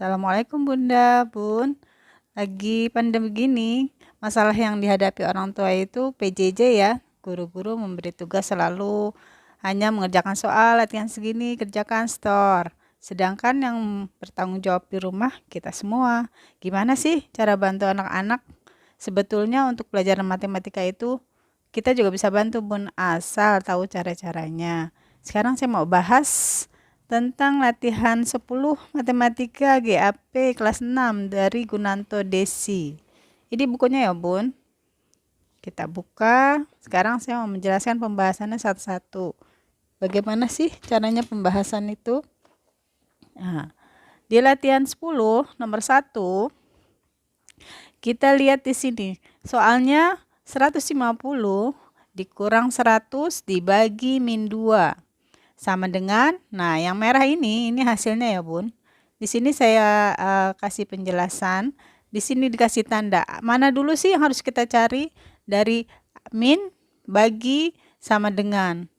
Assalamualaikum Bunda, Bun. Lagi pandemi gini, masalah yang dihadapi orang tua itu PJJ ya. Guru-guru memberi tugas selalu hanya mengerjakan soal, latihan segini, kerjakan store. Sedangkan yang bertanggung jawab di rumah kita semua. Gimana sih cara bantu anak-anak? Sebetulnya untuk pelajaran matematika itu kita juga bisa bantu Bun, asal tahu cara-caranya. Sekarang saya mau bahas tentang latihan 10 matematika GAP kelas 6 dari Gunanto Desi. Ini bukunya ya Bun. Kita buka. Sekarang saya mau menjelaskan pembahasannya satu-satu. Bagaimana sih caranya pembahasan itu? Nah, di latihan 10 nomor 1 kita lihat di sini. Soalnya 150 dikurang 100 dibagi min 2. Sama dengan, nah yang merah ini hasilnya ya Bun. Di sini saya kasih penjelasan. Di sini dikasih tanda. Mana dulu sih yang harus kita cari? Dari min, bagi, sama dengan.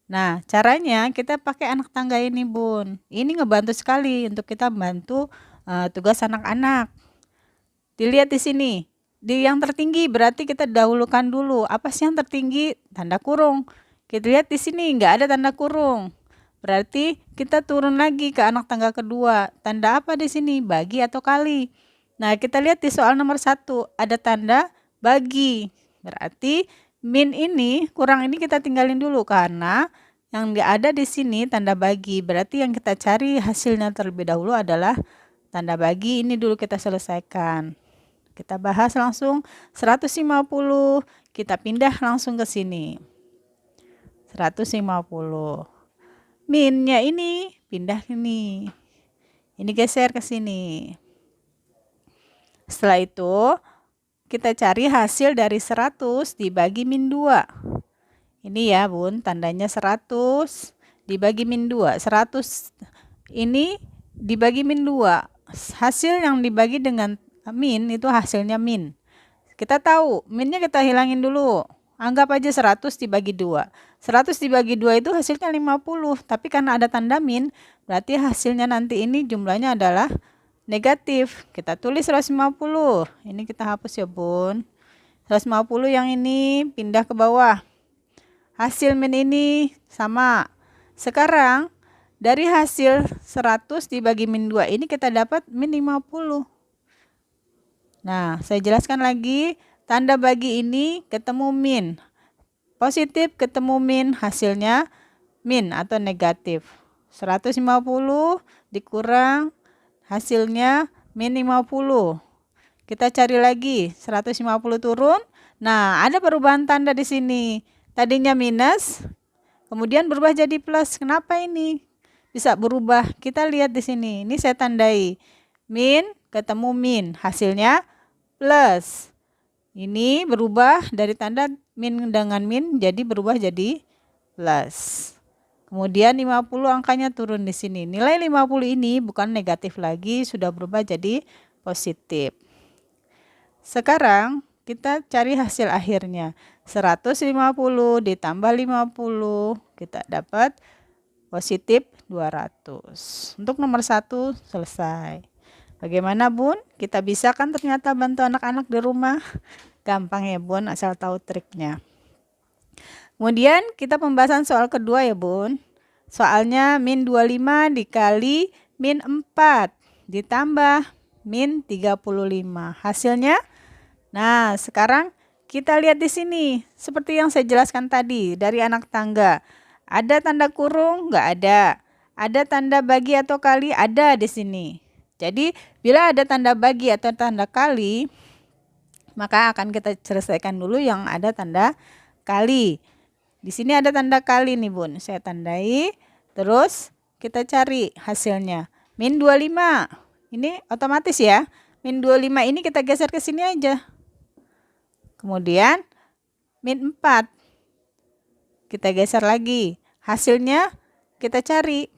Nah caranya kita pakai anak tangga ini Bun. Ini ngebantu sekali untuk kita membantu tugas anak-anak. Dilihat di sini. Di yang tertinggi berarti kita dahulukan dulu. Apa sih yang tertinggi? Tanda kurung. Kita lihat di sini nggak ada tanda kurung. Berarti kita turun lagi ke anak tangga kedua. Tanda apa di sini? Bagi atau kali. Nah, kita lihat di soal nomor 1 ada tanda bagi. Berarti min ini, kurang ini kita tinggalin dulu karena yang nggak ada di sini tanda bagi. Berarti yang kita cari hasilnya terlebih dahulu adalah tanda bagi. Ini dulu kita selesaikan. Kita bahas langsung 150, kita pindah langsung ke sini. 150. Minnya ini pindah ke sini. Ini geser ke sini. Setelah itu, kita cari hasil dari 100 dibagi min 2. Ini ya Bun, tandanya 100 dibagi min 2. 100 ini dibagi min 2. Hasil yang dibagi dengan min itu hasilnya min. Kita tahu minnya kita hilangin dulu. Anggap aja 100 dibagi 2. 100 dibagi 2 itu hasilnya 50. Tapi karena ada tanda min, berarti hasilnya nanti ini jumlahnya adalah negatif. Kita tulis 150. Ini kita hapus ya Bun. 150 yang ini pindah ke bawah. Hasil min ini sama. Sekarang dari hasil 100 dibagi min 2 ini kita dapat min 50. Nah, saya jelaskan lagi, tanda bagi ini ketemu min. Positif ketemu min, hasilnya min atau negatif. 150 dikurang hasilnya min 50. Kita cari lagi, 150 turun. Nah, ada perubahan tanda di sini. Tadinya minus, kemudian berubah jadi plus. Kenapa ini bisa berubah? Kita lihat di sini. Ini saya tandai. Min ketemu min, hasilnya plus. Ini berubah dari tanda min dengan min jadi berubah jadi plus. Kemudian 50 angkanya turun di sini. Nilai 50 ini bukan negatif lagi, sudah berubah jadi positif. Sekarang kita cari hasil akhirnya. 150 ditambah 50, kita dapat positif 200. Untuk nomor 1 selesai. Bagaimana Bun? Kita bisa kan ternyata bantu anak-anak di rumah? Gampang ya Bun, asal tahu triknya. Kemudian kita pembahasan soal kedua ya Bun. Soalnya min 25 dikali min 4 ditambah min 35. Hasilnya? Nah, sekarang kita lihat di sini. Seperti yang saya jelaskan tadi dari anak tangga. Ada tanda kurung? Nggak ada. Ada tanda bagi atau kali? Ada di sini. Jadi, bila ada tanda bagi atau tanda kali, maka akan kita selesaikan dulu yang ada tanda kali. Di sini ada tanda kali nih Bun. Saya tandai. Terus kita cari hasilnya. Min 25. Ini otomatis ya. Min 25 ini kita geser ke sini aja. Kemudian min 4. Kita geser lagi. Hasilnya kita cari.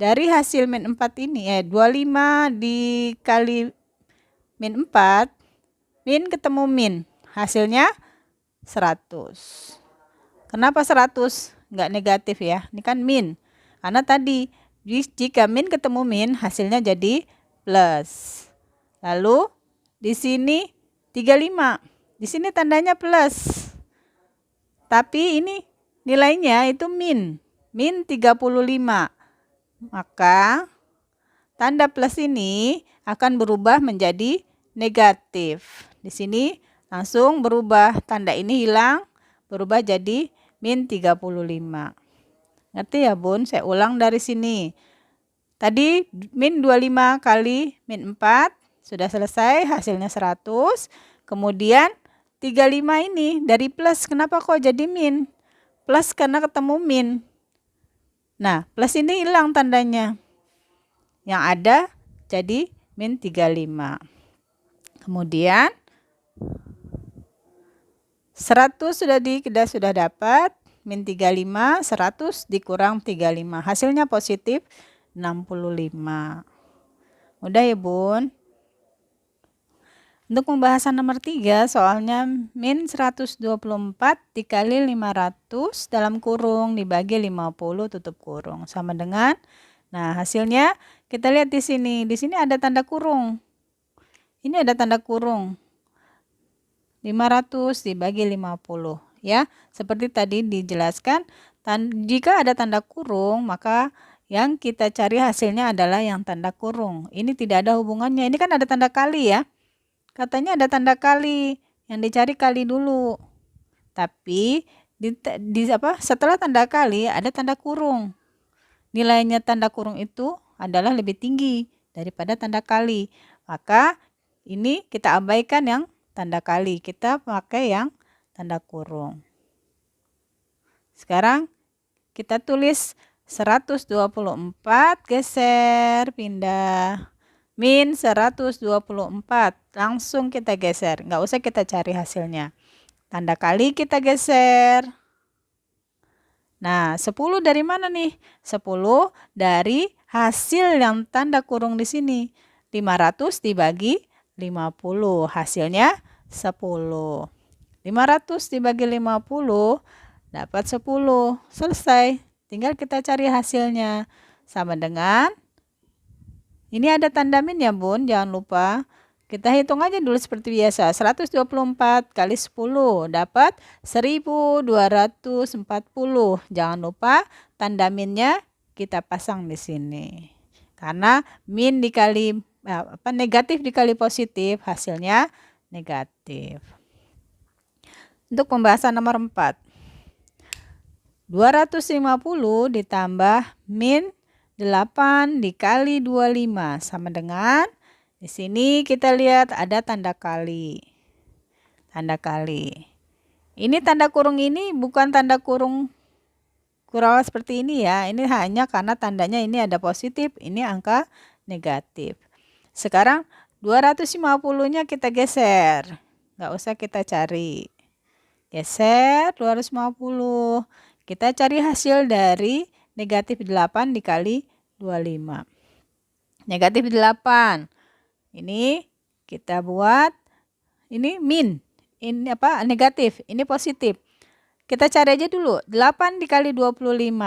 Dari hasil min 4 ini, 25 dikali min 4, min ketemu min. Hasilnya 100. Kenapa 100? Nggak negatif ya. Ini kan min. Karena tadi, jika min ketemu min, hasilnya jadi plus. Lalu di sini 35. Di sini tandanya plus. Tapi ini nilainya itu min 35. Maka tanda plus ini akan berubah menjadi negatif. Di sini langsung berubah, tanda ini hilang, berubah jadi min 35. Ngerti ya Bun? Saya ulang dari sini. Tadi min 25 kali min 4 sudah selesai, hasilnya 100. Kemudian 35 ini dari plus, kenapa kok jadi min? Plus karena ketemu min. Nah, plus ini hilang tandanya. Yang ada jadi min 35. Kemudian 100 kita sudah dapat. Min 35, 100 dikurang 35. Hasilnya positif 65. Mudah ya Bun? Untuk pembahasan nomor 3, soalnya min 124 dikali 500 dalam kurung dibagi 50 tutup kurung. Sama dengan, nah hasilnya kita lihat di sini. Di sini ada tanda kurung. Ini ada tanda kurung. 500 dibagi 50. Ya, seperti tadi dijelaskan, jika ada tanda kurung, maka yang kita cari hasilnya adalah yang tanda kurung. Ini tidak ada hubungannya. Ini kan ada tanda kali ya. Katanya ada tanda kali, yang dicari kali dulu. Tapi setelah tanda kali ada tanda kurung. Nilainya tanda kurung itu adalah lebih tinggi daripada tanda kali. Maka ini kita abaikan yang tanda kali, kita pakai yang tanda kurung. Sekarang kita tulis 124 geser pindah. Min 124 langsung kita geser, nggak usah kita cari hasilnya. Tanda kali kita geser. Nah, 10 dari mana nih? 10 dari hasil yang tanda kurung di sini. 500 dibagi 50, hasilnya 10. 500 dibagi 50 dapat 10. Selesai. Tinggal kita cari hasilnya. Sama dengan ini ada tanda min ya Bun, jangan lupa. Kita hitung aja dulu seperti biasa. 124 kali 10 dapat 1240. Jangan lupa tanda minnya kita pasang di sini. Karena min dikali negatif dikali positif, hasilnya negatif. Untuk pembahasan nomor 4. 250 ditambah min 8 dikali 25 sama dengan, di sini kita lihat ada tanda kali. Tanda kali. Ini tanda kurung ini bukan tanda kurung kurawal seperti ini ya. Ini hanya karena tandanya ini ada positif, ini angka negatif. Sekarang 250-nya kita geser. Nggak usah kita cari. Geser 250. Kita cari hasil dari negatif 8 dikali 25. Negatif 8. Ini kita buat, ini min. Ini negatif, ini positif. Kita cari aja dulu. 8 dikali 25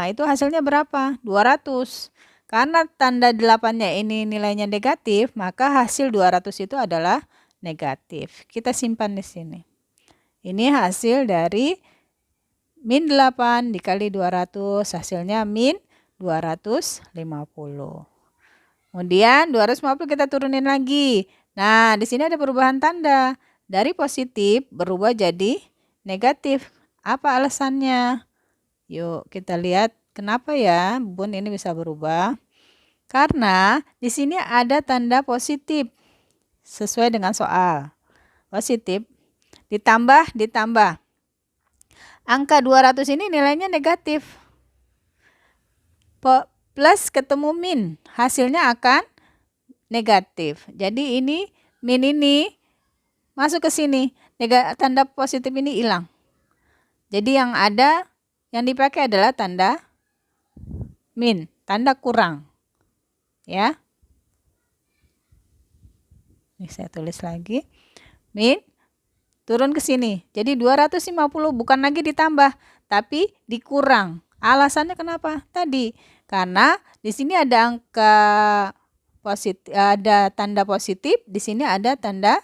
itu hasilnya berapa? 200. Karena tanda 8-nya ini nilainya negatif, maka hasil 200 itu adalah negatif. Kita simpan di sini. Ini hasil dari min 8 dikali 200, hasilnya min 250. Kemudian 250 kita turunin lagi. Nah, di sini ada perubahan tanda. Dari positif berubah jadi negatif. Apa alasannya? Yuk kita lihat kenapa ya Bun ini bisa berubah. Karena di sini ada tanda positif. Sesuai dengan soal. Positif ditambah. Angka 200 ini nilainya negatif. Plus ketemu min, hasilnya akan negatif. Jadi ini min ini masuk ke sini, tanda positif ini hilang. Jadi yang ada, yang dipakai adalah tanda min, tanda kurang. Ya. Ini saya tulis lagi. Min turun ke sini. Jadi 250 bukan lagi ditambah, tapi dikurang. Alasannya kenapa? Tadi karena di sini ada angka positif, ada tanda positif, di sini ada tanda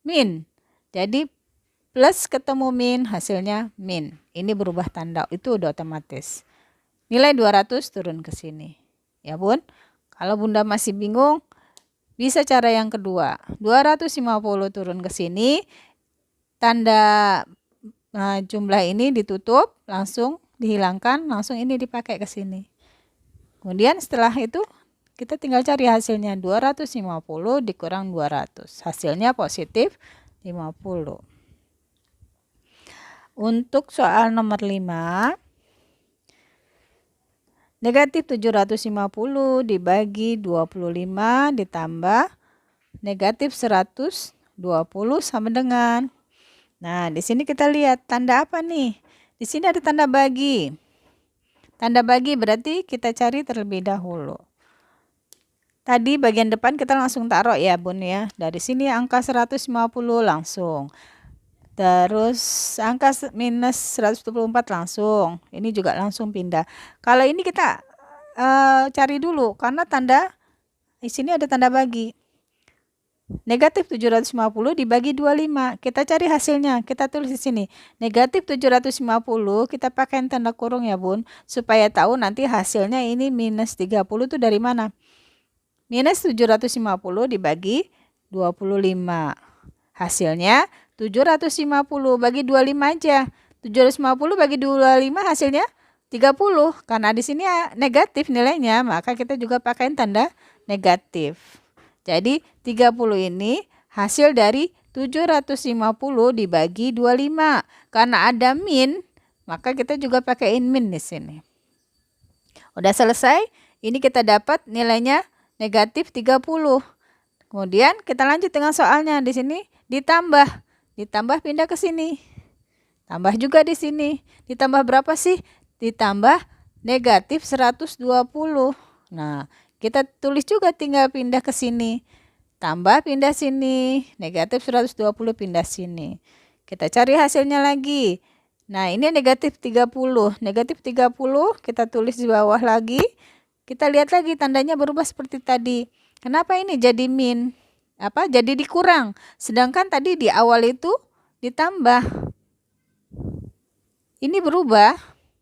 min. Jadi plus ketemu min, hasilnya min. Ini berubah tanda, itu udah otomatis. Nilai 200 turun ke sini. Ya Bun, kalau Bunda masih bingung, bisa cara yang kedua. 250 turun ke sini, tanda jumlah ini ditutup, langsung dihilangkan, langsung ini dipakai ke sini. Kemudian setelah itu kita tinggal cari hasilnya. 250 dikurang 200. Hasilnya positif 50. Untuk soal nomor 5, negatif 750 dibagi 25 ditambah negatif 120 sama dengan. Nah, di sini kita lihat tanda apa nih? Di sini ada tanda bagi. Tanda bagi berarti kita cari terlebih dahulu. Tadi bagian depan kita langsung taruh ya Bun ya. Dari sini angka 150 langsung. Terus angka minus 124 langsung. Ini juga langsung pindah. Kalau ini kita cari dulu karena tanda di sini ada tanda bagi. Negatif 750 dibagi 25. Kita cari hasilnya. Kita tulis di sini. Negatif 750 kita pakai tanda kurung ya Bun. Supaya tahu nanti hasilnya ini minus 30 itu dari mana. Minus 750 dibagi 25. Hasilnya 750 bagi 25 aja. 750 bagi 25 hasilnya 30. Karena di sini negatif nilainya, maka kita juga pakai tanda negatif. Jadi 30 ini hasil dari 750 dibagi 25. Karena ada min, maka kita juga pakaiin min di sini. Udah selesai, ini kita dapat nilainya negatif 30. Kemudian kita lanjut dengan soalnya. Di sini ditambah pindah ke sini. Tambah juga di sini. Ditambah berapa sih? Ditambah negatif 120. Nah, kita tulis juga tinggal pindah ke sini. Tambah pindah sini. Negatif 120 pindah sini. Kita cari hasilnya lagi. Nah, ini negatif 30. Negatif 30 kita tulis di bawah lagi. Kita lihat lagi tandanya berubah seperti tadi. Kenapa ini jadi min? Jadi dikurang. Sedangkan tadi di awal itu ditambah. Ini berubah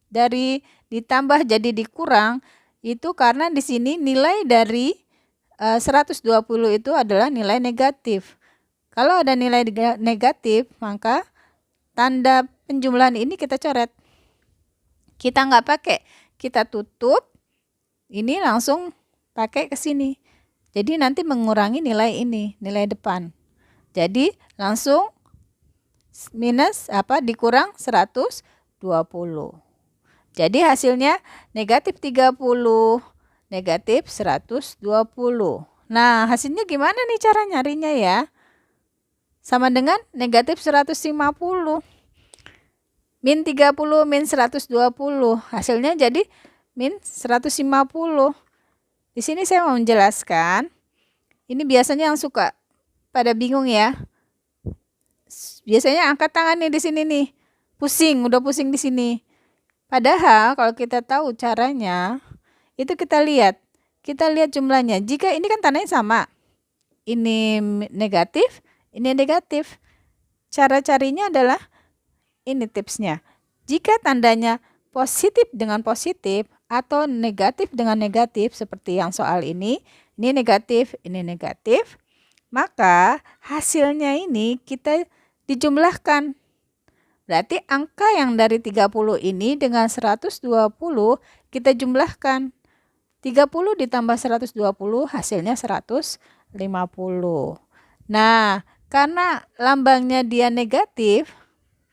dari ditambah jadi dikurang. Itu karena di sini nilai dari 120 itu adalah nilai negatif. Kalau ada nilai negatif, maka tanda penjumlahan ini kita coret. Kita nggak pakai, kita tutup. Ini langsung pakai ke sini. Jadi nanti mengurangi nilai ini, nilai depan. Jadi langsung minus dikurang 120. Jadi hasilnya negatif 30, negatif 120. Nah, hasilnya gimana nih cara nyarinya ya? Sama dengan negatif 150. Min 30 min 120. Hasilnya jadi min 150. Di sini saya mau menjelaskan. Ini biasanya yang suka pada bingung ya. Biasanya angkat tangan nih di sini nih. Pusing, udah pusing di sini. Padahal kalau kita tahu caranya, itu kita lihat jumlahnya. Jika ini kan tandanya sama, ini negatif, ini negatif. Cara carinya adalah ini tipsnya. Jika tandanya positif dengan positif atau negatif dengan negatif seperti yang soal ini negatif, ini negatif, maka hasilnya ini kita dijumlahkan. Berarti angka yang dari 30 ini dengan 120 kita jumlahkan. 30 ditambah 120 hasilnya 150. Nah, karena lambangnya dia negatif,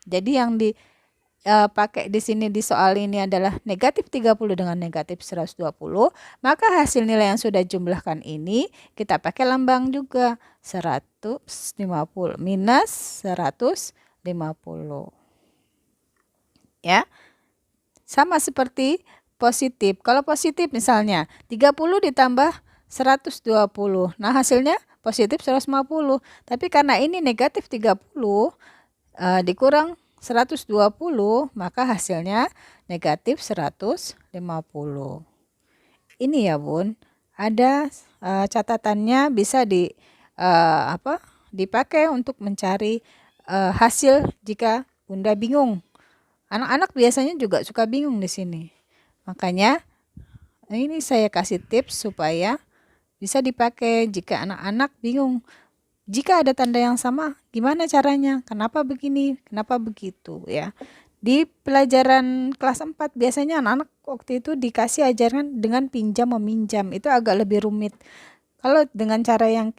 jadi yang dipakai di sini di soal ini adalah negatif 30 dengan negatif 120, maka hasil nilai yang sudah jumlahkan ini kita pakai lambang juga 150 minus 150. Ya. Sama seperti positif. Kalau positif misalnya 30 ditambah 120. Nah, hasilnya positif 150. Tapi karena ini negatif 30 dikurang 120, maka hasilnya negatif 150. Ini ya Bun, ada catatannya bisa dipakai untuk mencari hasil jika Bunda bingung. Anak-anak biasanya juga suka bingung di sini. Makanya ini saya kasih tips supaya bisa dipakai jika anak-anak bingung. Jika ada tanda yang sama, gimana caranya? Kenapa begini? Kenapa begitu? Ya. Di pelajaran kelas 4 biasanya anak-anak waktu itu dikasih ajaran dengan pinjam meminjam. Itu agak lebih rumit. Kalau dengan cara yang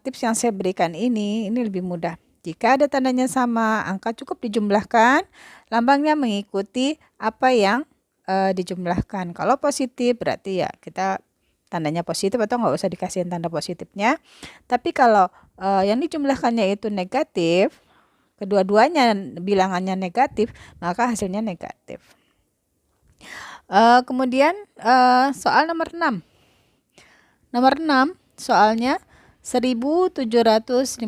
tips yang saya berikan ini lebih mudah. Jika ada tandanya sama, angka cukup dijumlahkan, lambangnya mengikuti apa yang dijumlahkan. Kalau positif berarti ya kita tandanya positif atau nggak usah dikasihin tanda positifnya. Tapi kalau yang dijumlahkannya itu negatif, kedua-duanya bilangannya negatif, maka hasilnya negatif. Kemudian soal nomor 6. Nomor 6 soalnya 1750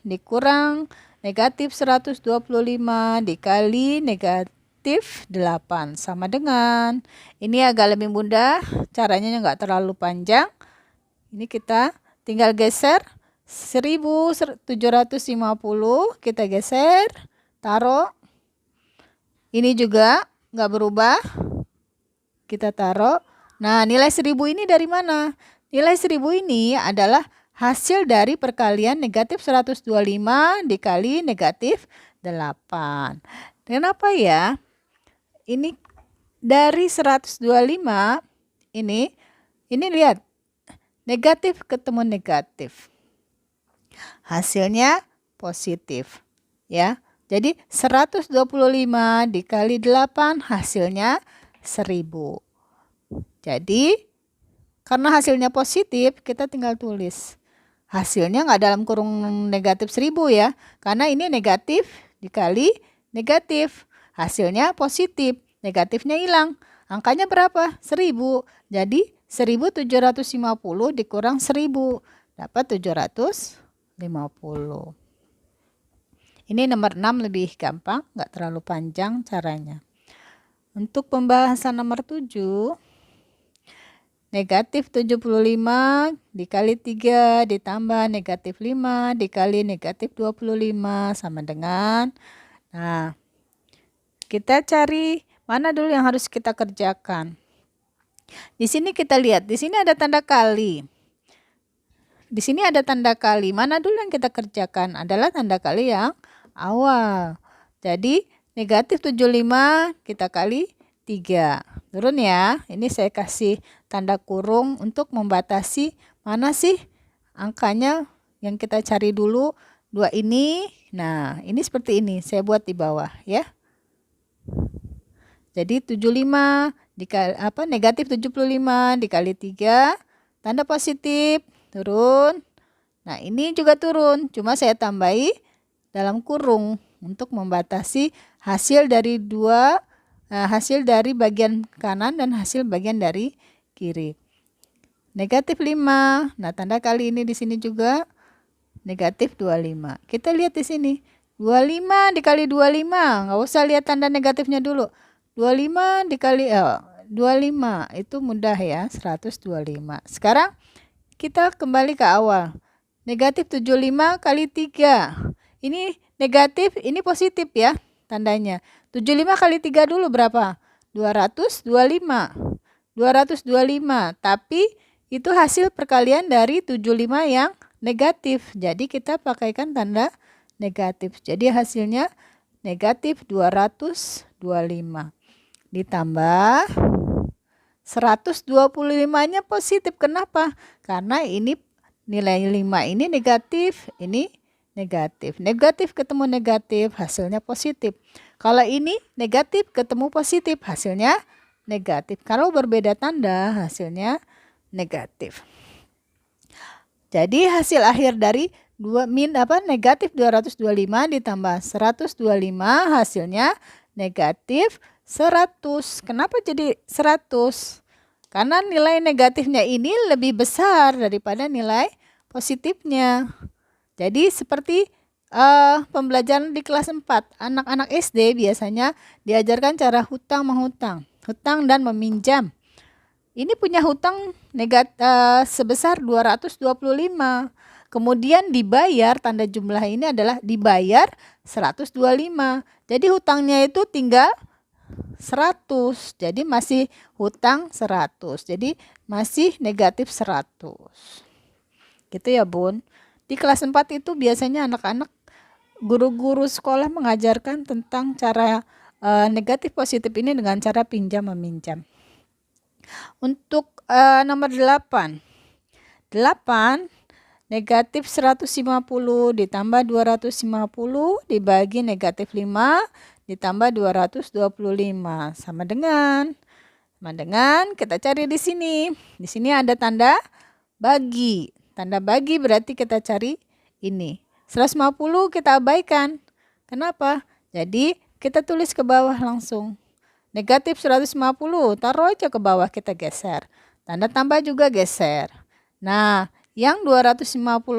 dikurang negatif 125 dikali negatif 8 sama dengan, ini agak lebih mudah, caranya nggak terlalu panjang. Ini kita tinggal geser 1750, kita geser, taruh. Ini juga nggak berubah, kita taruh. Nah, nilai 1000 ini dari mana? Nilai 1000 ini adalah hasil dari perkalian negatif 125 dikali negatif 8. Kenapa ya? Ini dari 125 ini lihat. Negatif ketemu negatif. Hasilnya positif. Ya. Jadi 125 dikali 8 hasilnya 1000. Jadi karena hasilnya positif, kita tinggal tulis. Hasilnya nggak dalam kurung negatif 1000 ya. Karena ini negatif dikali negatif. Hasilnya positif. Negatifnya hilang. Angkanya berapa? 1000. Jadi 1750 dikurang 1000. Dapat 750. Ini nomor 6 lebih gampang. Nggak terlalu panjang caranya. Untuk pembahasan nomor 7. Negatif 75 dikali 3 ditambah negatif 5 dikali negatif 25 sama dengan. Nah, kita cari mana dulu yang harus kita kerjakan. Di sini kita lihat, di sini ada tanda kali. Di sini ada tanda kali. Mana dulu yang kita kerjakan? Adalah tanda kali yang awal. Jadi negatif 75 kita kali 3. Turun ya. Ini saya kasih tanda kurung untuk membatasi mana sih angkanya yang kita cari dulu. 2 ini. Nah, ini seperti ini. Saya buat di bawah ya. Jadi 75 dikali negatif 75 dikali 3. Tanda positif turun. Nah, ini juga turun. Cuma saya tambahi dalam kurung untuk membatasi hasil dari hasil dari bagian kanan dan hasil bagian dari kiri. Negatif 5. Nah, tanda kali ini di sini juga negatif 25. Kita lihat di sini. 25 dikali 25. Nggak usah lihat tanda negatifnya dulu. 25 dikali 25 itu mudah ya, 125. Sekarang kita kembali ke awal. Negatif 75 kali 3. Ini negatif, ini positif ya tandanya. 75 kali 3 dulu berapa? 225. 225. Tapi itu hasil perkalian dari 75 yang negatif. Jadi kita pakaikan tanda negatif. Jadi hasilnya negatif 225. Ditambah 125-nya positif. Kenapa? Karena ini nilai 5 ini negatif, ini negatif. Negatif ketemu negatif, hasilnya positif. Kalau ini negatif ketemu positif, hasilnya negatif. Kalau berbeda tanda, hasilnya negatif. Jadi hasil akhir dari negatif 225 ditambah 125 hasilnya negatif 100. Kenapa jadi 100? Karena nilai negatifnya ini lebih besar daripada nilai positifnya. Jadi seperti pembelajaran di kelas 4, anak-anak SD biasanya diajarkan cara hutang menghutang, hutang dan meminjam. ini punya hutang sebesar 225. Kemudian dibayar, tanda jumlah ini adalah dibayar 125. Jadi hutangnya itu tinggal 100. Jadi masih hutang 100. Jadi masih negatif 100. Gitu ya, Bun. Di kelas 4 itu biasanya anak-anak guru-guru sekolah mengajarkan tentang cara negatif positif ini dengan cara pinjam meminjam. Untuk nomor 8. 8 negatif 150 ditambah 250 dibagi negatif 5 ditambah 225 sama dengan kita cari di sini. Di sini ada tanda bagi. Tanda bagi berarti kita cari ini. 150 kita abaikan. Kenapa? Jadi kita tulis ke bawah langsung. Negatif 150, taruh aja ke bawah, kita geser. Tanda tambah juga geser. Nah, yang 250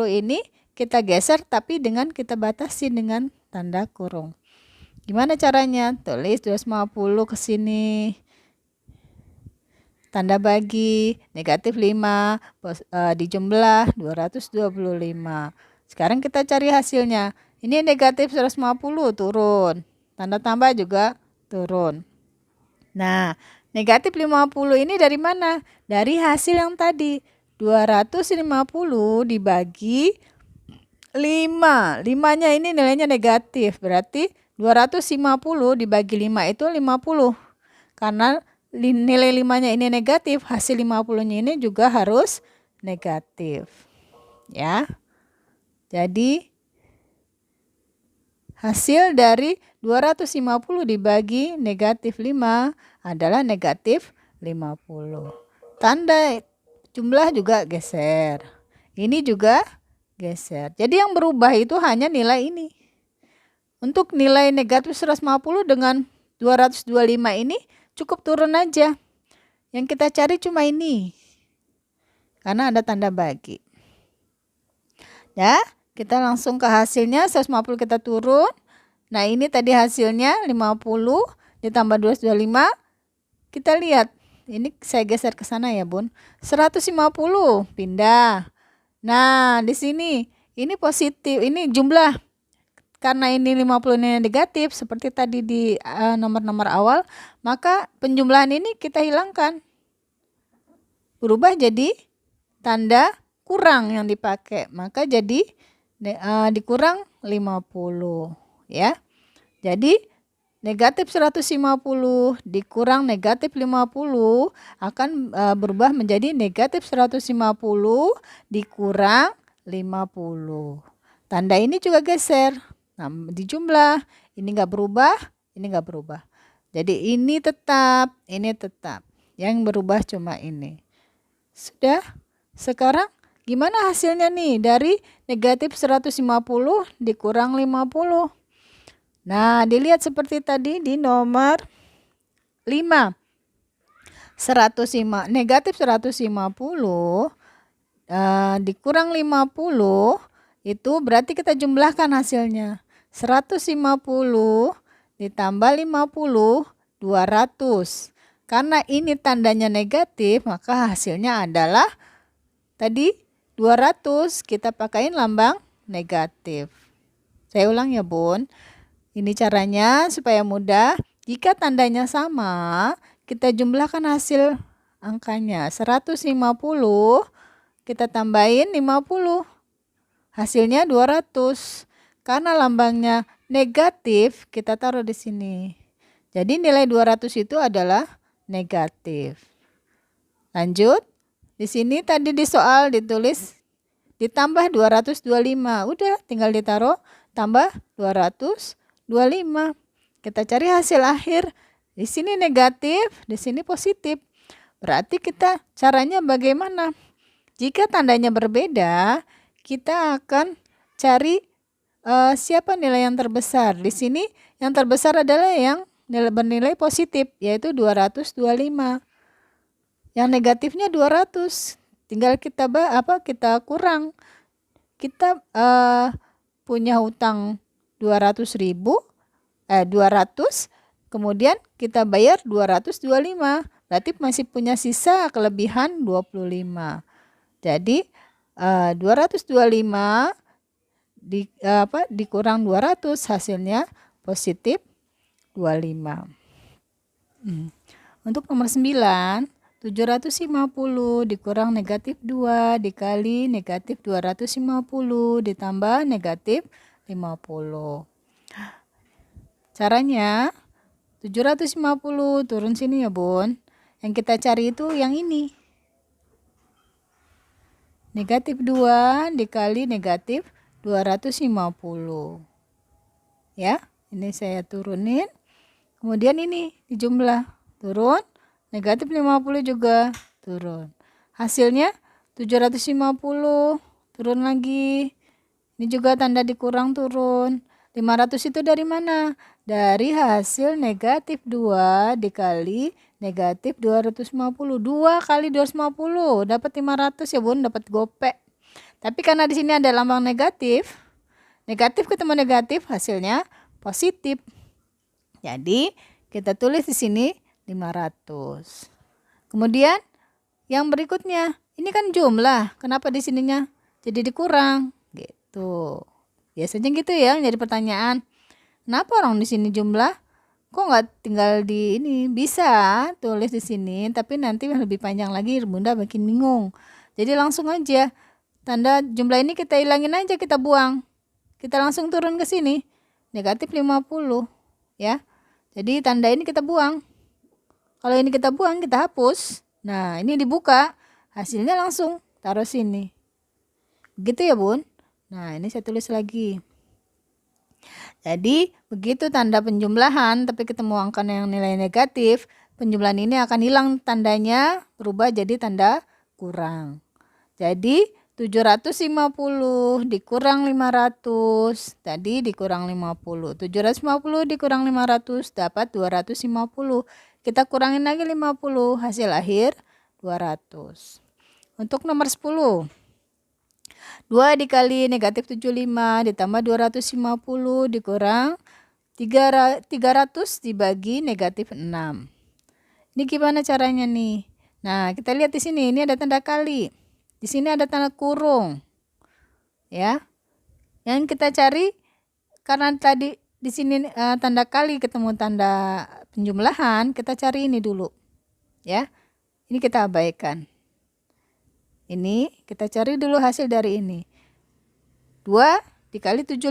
ini kita geser tapi dengan kita batasi dengan tanda kurung. Gimana caranya? Tulis 250 ke sini. Tanda bagi, negatif 5, dijumlah 225. Sekarang kita cari hasilnya. Ini negatif 150 turun. Tanda tambah juga turun. Nah, negatif 50 ini dari mana? Dari hasil yang tadi. 250 dibagi 5. 5-nya ini nilainya negatif. Berarti 250 dibagi 5 itu 50. Karena nilai 5-nya ini negatif, hasil 50-nya ini juga harus negatif. Ya. Jadi hasil dari 250 dibagi negatif 5 adalah negatif 50. Tanda jumlah juga geser. Ini juga geser. Jadi yang berubah itu hanya nilai ini. Untuk nilai negatif 150 dengan 225 ini cukup turun aja. Yang kita cari cuma ini. Karena ada tanda bagi. Ya, kita langsung ke hasilnya. 150 kita turun. Nah, ini tadi hasilnya 50 ditambah 225. Kita lihat. Ini saya geser ke sana ya, Bun. 150 pindah. Nah, di sini ini positif, ini jumlah. Karena ini 50 ini negatif seperti tadi di nomor-nomor awal, maka penjumlahan ini kita hilangkan. Berubah jadi tanda kurang yang dipakai. Maka jadi dikurang 50, ya. Jadi negatif 150 dikurang negatif 50 akan berubah menjadi negatif 150 dikurang 50. Tanda ini juga geser. Nah, di jumlah ini enggak berubah, ini enggak berubah. Jadi ini tetap, ini tetap. Yang berubah cuma ini. Sudah? Sekarang gimana hasilnya nih dari negatif 150 dikurang 50? Nah, dilihat seperti tadi di nomor 5. 105, negatif 150 dikurang 50 itu berarti kita jumlahkan hasilnya. 150 ditambah 50, 200. Karena ini tandanya negatif, maka hasilnya adalah tadi 200. Kita pakaiin lambang negatif. Saya ulang ya, Bun. Ini caranya supaya mudah. Jika tandanya sama, kita jumlahkan hasil angkanya. 150, kita tambahin 50. Hasilnya 200. Karena lambangnya negatif, kita taruh di sini. Jadi nilai 200 itu adalah negatif. Lanjut. Di sini tadi di soal ditulis ditambah 225. Udah, tinggal ditaruh tambah 225. Kita cari hasil akhir. Di sini negatif, di sini positif. Berarti kita caranya bagaimana? Jika tandanya berbeda, kita akan cari siapa nilai yang terbesar. Di sini yang terbesar adalah yang bernilai positif, yaitu 225. Yang negatifnya 200. Tinggal kita kurang. Kita punya hutang 200, kemudian kita bayar 225. Berarti masih punya sisa kelebihan 25. Jadi 225 dikurang 200 hasilnya positif 25. Untuk nomor 9, 750 dikurang negatif 2 dikali negatif 250 ditambah negatif 50. Caranya 750 turun sini ya bun. Yang kita cari itu yang ini. Negatif 2 dikali negatif 250. Ya, ini saya turunin. Kemudian ini dijumlah. Turun. Negatif 50 juga turun. Hasilnya 750. Turun lagi. Ini juga tanda dikurang turun. 500 itu dari mana? Dari hasil negatif 2 dikali negatif 250. 2 kali 250 dapat 500 ya bun, dapat gope. Tapi karena di sini ada lambang negatif, negatif ketemu negatif hasilnya positif. Jadi kita tulis di sini 500. Kemudian yang berikutnya, ini kan jumlah. Kenapa di sininya jadi dikurang? Gitu. Biasanya gitu ya, jadi pertanyaan. Kenapa orang di sini jumlah? Kok nggak tinggal di ini? Bisa tulis di sini, tapi nanti lebih panjang lagi, Bunda makin bingung. Jadi langsung aja tanda jumlah ini kita hilangin aja, kita buang. Kita langsung turun ke sini. Negatif 50 ya. Jadi tanda ini kita buang. Kalau ini kita buang, kita hapus. Nah, ini dibuka, hasilnya langsung taruh sini. Begitu ya, Bun? Nah, ini saya tulis lagi. Jadi, begitu tanda penjumlahan, tapi ketemu angka yang nilai negatif, penjumlahan ini akan hilang tandanya, berubah jadi tanda kurang. Jadi, 750 dikurang 500, tadi dikurang 50. 750 dikurang 500 dapat 250. Kita kurangin lagi 50, hasil akhir 200. Untuk nomor 10. 2 dikali negatif 75 ditambah 250 dikurang 300 dibagi negatif 6. Ini gimana caranya nih? Nah, kita lihat di sini, ini ada tanda kali. Di sini ada tanda kurung. Ya. Yang kita cari karena tadi di sini tanda kali ketemu tanda penjumlahan, kita cari ini dulu. Ya. Ini kita abaikan. Ini kita cari dulu hasil dari ini. 2 dikali 75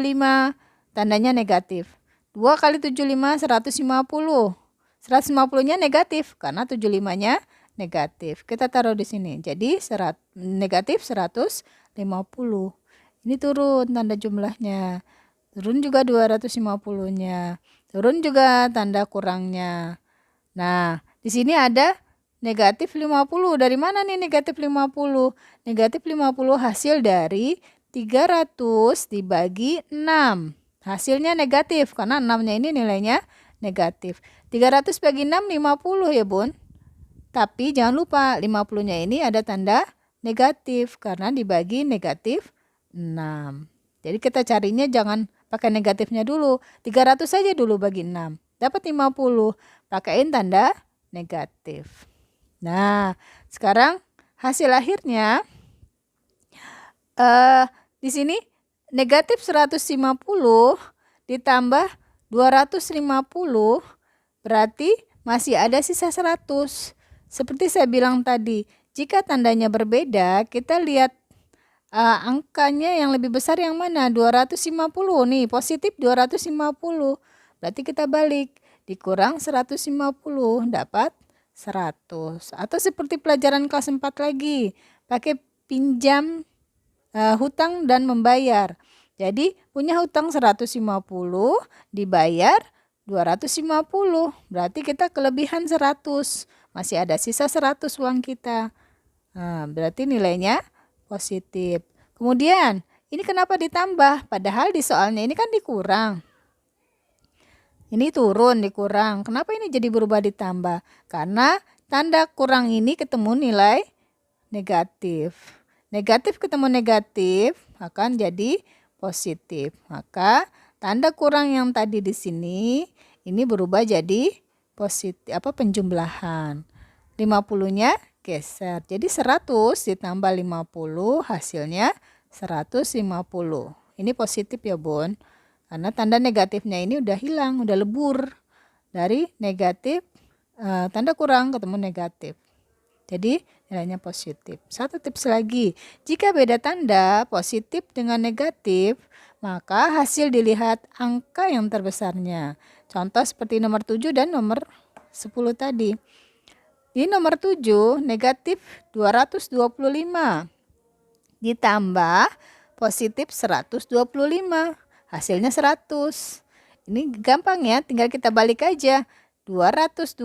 tandanya negatif. 2 kali 75 150. 150-nya negatif karena 75-nya negatif. Kita taruh di sini. Jadi negatif 150. Ini turun tanda jumlahnya. Turun juga 250-nya. Turun juga tanda kurangnya. Nah, di sini ada negatif 50. Dari mana nih negatif 50? Negatif 50 hasil dari 300 dibagi 6. Hasilnya negatif karena 6-nya ini nilainya negatif. 300 bagi 6 50 ya bun. Tapi jangan lupa 50-nya ini ada tanda negatif karena dibagi negatif 6. Jadi kita carinya jangan pakai negatifnya dulu. 300 saja dulu bagi 6. Dapat 50. Pakaiin tanda negatif. Nah, sekarang hasil akhirnya di sini negatif 150 ditambah 250 berarti masih ada sisa 100. Seperti saya bilang tadi, jika tandanya berbeda, kita lihat angkanya yang lebih besar yang mana? 250 nih, positif 250. Berarti kita balik, dikurang 150 dapat 100. Atau seperti pelajaran kelas 4 lagi, pakai pinjam hutang dan membayar. Jadi punya hutang 150 dibayar 250. Berarti kita kelebihan 100. Masih ada sisa 100 uang kita. Nah, berarti nilainya positif. Kemudian ini kenapa ditambah? Padahal di soalnya ini kan dikurang. Ini turun dikurang. Kenapa ini jadi berubah ditambah? Karena tanda kurang ini ketemu nilai negatif. Negatif ketemu negatif akan jadi positif. Maka tanda kurang yang tadi di sini ini berubah jadi positif penjumlahan. 50-nya geser. Jadi 100 ditambah 50 hasilnya 150. Ini positif ya Bun. Karena tanda negatifnya ini udah hilang, udah lebur. Dari negatif, tanda kurang ketemu negatif. Jadi nilainya positif. Satu tips lagi, jika beda tanda positif dengan negatif, maka hasil dilihat angka yang terbesarnya. Contoh seperti nomor 7 dan nomor 10 tadi. Di nomor 7 negatif 225 ditambah positif 125. Hasilnya 100. Ini gampang ya, tinggal kita balik aja. 225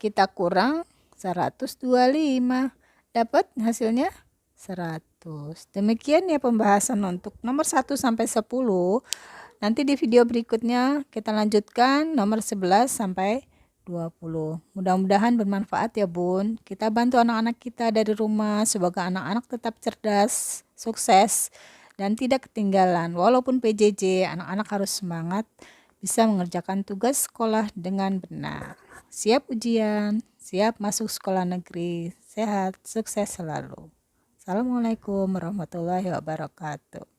kita kurang 125. Dapat hasilnya 100. Demikian ya pembahasan untuk nomor 1 sampai 10. Nanti di video berikutnya kita lanjutkan nomor 11 sampai 20. Mudah-mudahan bermanfaat ya Bun. Kita bantu anak-anak kita dari rumah. Semoga anak-anak tetap cerdas, sukses, dan tidak ketinggalan. Walaupun PJJ, anak-anak harus semangat bisa mengerjakan tugas sekolah dengan benar. Siap ujian, siap masuk sekolah negeri. Sehat, sukses selalu. Assalamualaikum warahmatullahi wabarakatuh.